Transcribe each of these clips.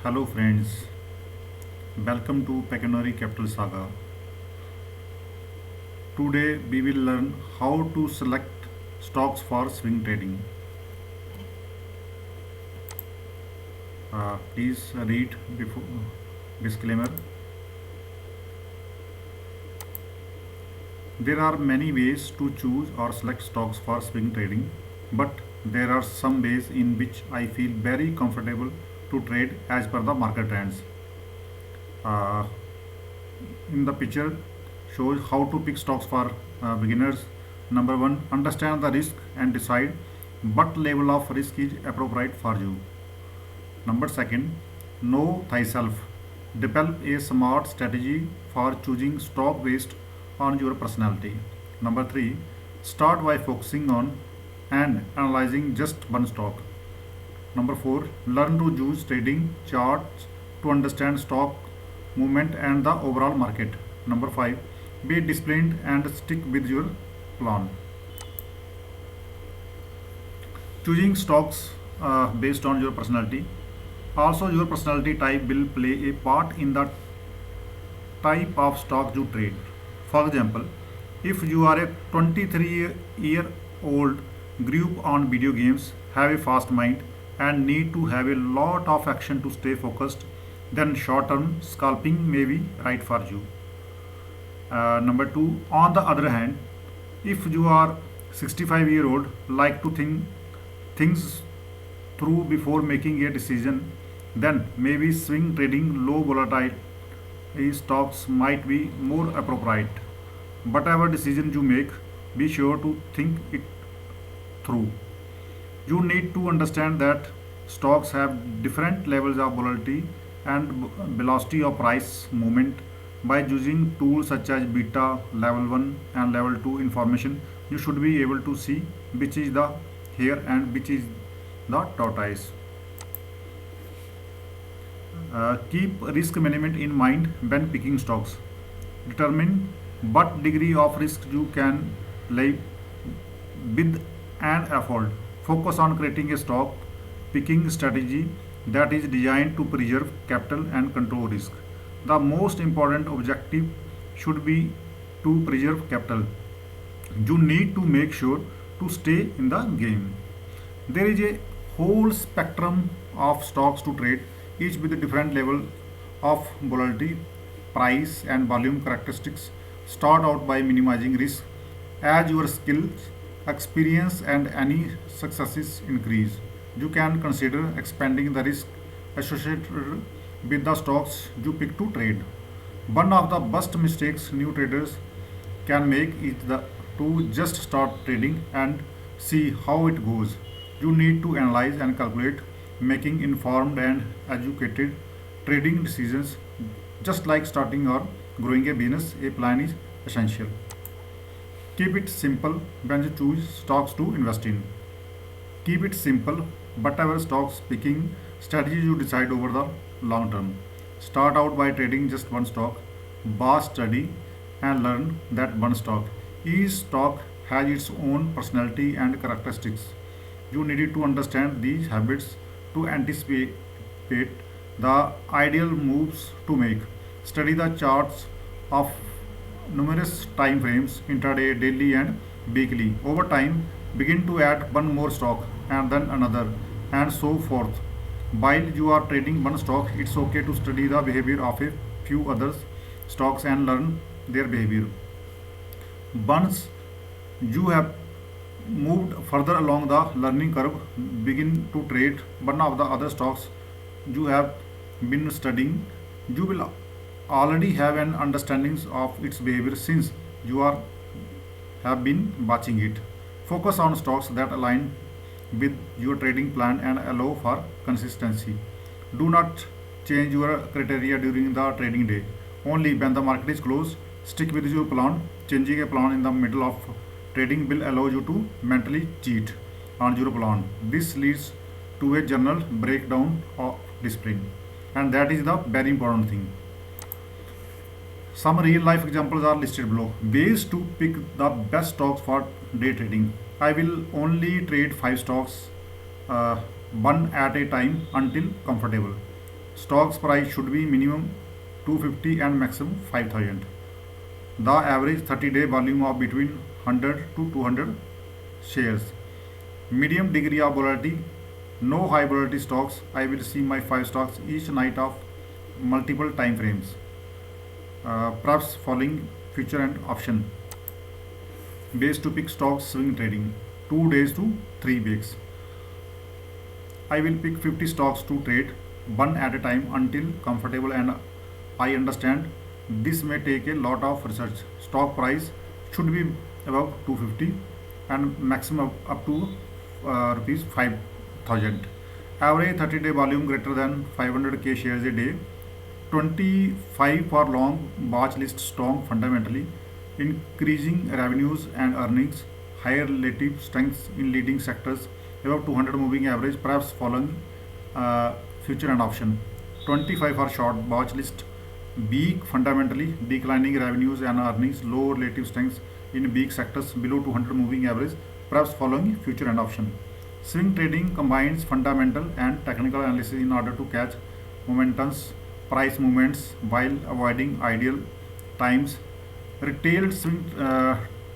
Hello friends, welcome to Pecuniary Capital Saga. Today we will learn how to select stocks for swing trading. Please read before disclaimer. There are many ways to choose or select stocks for swing trading, but there are some ways in which I feel very comfortable to trade as per the market trends. Uh, in the picture shows how to pick stocks for beginners. Number one, understand the risk and decide what level of risk is appropriate for you. Number second, know thyself. Develop a smart strategy for choosing stock based on your personality. Number three, start by focusing on and analyzing just one stock. Number four, learn to use trading charts to understand stock movement and the overall market. Number five, be disciplined and stick with your plan. Choosing stocks based on your personality. Also, your personality type will play a part in the type of stock you trade. For example, if you are a 23-year-old, grew up on video games, have a fast mind, and need to have a lot of action to stay focused, then short term scalping may be right for you. Number two, on the other hand, if you are 65-year-old, like to think things through before making a decision, then maybe swing trading low volatile stocks might be more appropriate. Whatever decision you make, be sure to think it through. You need to understand that stocks have different levels of volatility and velocity of price movement. By using tools such as beta, level 1 and level 2 information, you should be able to see which is the hare and which is the tortoise. Keep risk management in mind when picking stocks. Determine what degree of risk you can live with and afford. Focus on creating a stock picking strategy that is designed to preserve capital and control risk. The most important objective should be to preserve capital. You need to make sure to stay in the game. There is a whole spectrum of stocks to trade, each with a different level of volatility, price, and volume characteristics. Start out by minimizing risk. As your skills, experience, and any successes increase, you can consider expanding the risk associated with the stocks you pick to trade. One of the best mistakes new traders can make is to just start trading and see how it goes. You need to analyze and calculate, making informed and educated trading decisions. Just like starting or growing a business, a plan is essential. Keep it simple when you choose stocks to invest in. Keep it simple, whatever stocks picking strategy you decide over the long term. Start out by trading just one stock, bar study and learn that one stock. Each stock has its own personality and characteristics. You needed to understand these habits to anticipate the ideal moves to make. Study the charts of numerous time frames, intraday, daily, and weekly. Over time, begin to add one more stock and then another, and so forth. While you are trading one stock, it's okay to study the behavior of a few others stocks and learn their behavior. Once you have moved further along the learning curve, begin to trade one of the other stocks you have been studying. You will already have an understanding of its behavior since you are have been watching it. Focus on stocks that align with your trading plan and allow for consistency. Do not change your criteria during the trading day. Only when the market is closed, stick with your plan. Changing a plan in the middle of trading will allow you to mentally cheat on your plan. This leads to a general breakdown of discipline, and that is the very important thing. Some real life examples are listed below. Ways to pick the best stocks for day trading. I will only trade 5 stocks, uh, one at a time until comfortable. Stocks price should be minimum 250 and maximum 5000. The average 30-day volume of between 100 to 200 shares. Medium degree of volatility, no high volatility stocks. I will see my 5 stocks each night of multiple time frames. Perhaps following future and option. Base to pick stocks swing trading, 2 days to 3 weeks. I will pick 50 stocks to trade, one at a time until comfortable, and I understand this may take a lot of research. Stock price should be above 250 and maximum up to rupees 5000. Average 30-day volume greater than 500k shares a day. 25 for long watch list, strong fundamentally, increasing revenues and earnings, higher relative strengths in leading sectors, above 200 moving average, perhaps following future and option. 25 for short watch list, weak fundamentally, declining revenues and earnings, low relative strengths in weak sectors, below 200 moving average, perhaps following future and option. Swing trading combines fundamental and technical analysis in order to catch momentums, price movements while avoiding ideal times. Retail swing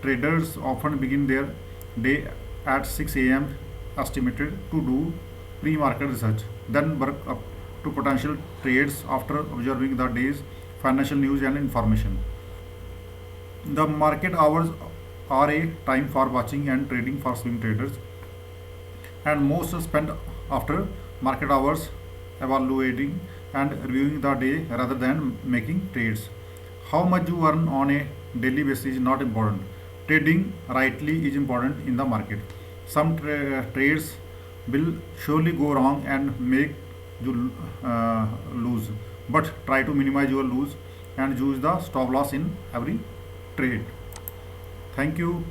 traders often begin their day at 6 a.m. estimated to do pre-market research, then work up to potential trades after observing the day's financial news and information. The market hours are a time for watching and trading for swing traders, and most are spent after market hours evaluating and reviewing the day rather than making trades. How much you earn on a daily basis is not important. Trading rightly is important in the market. Some trades will surely go wrong and make you lose, but try to minimize your lose and use the stop loss in every trade. Thank you.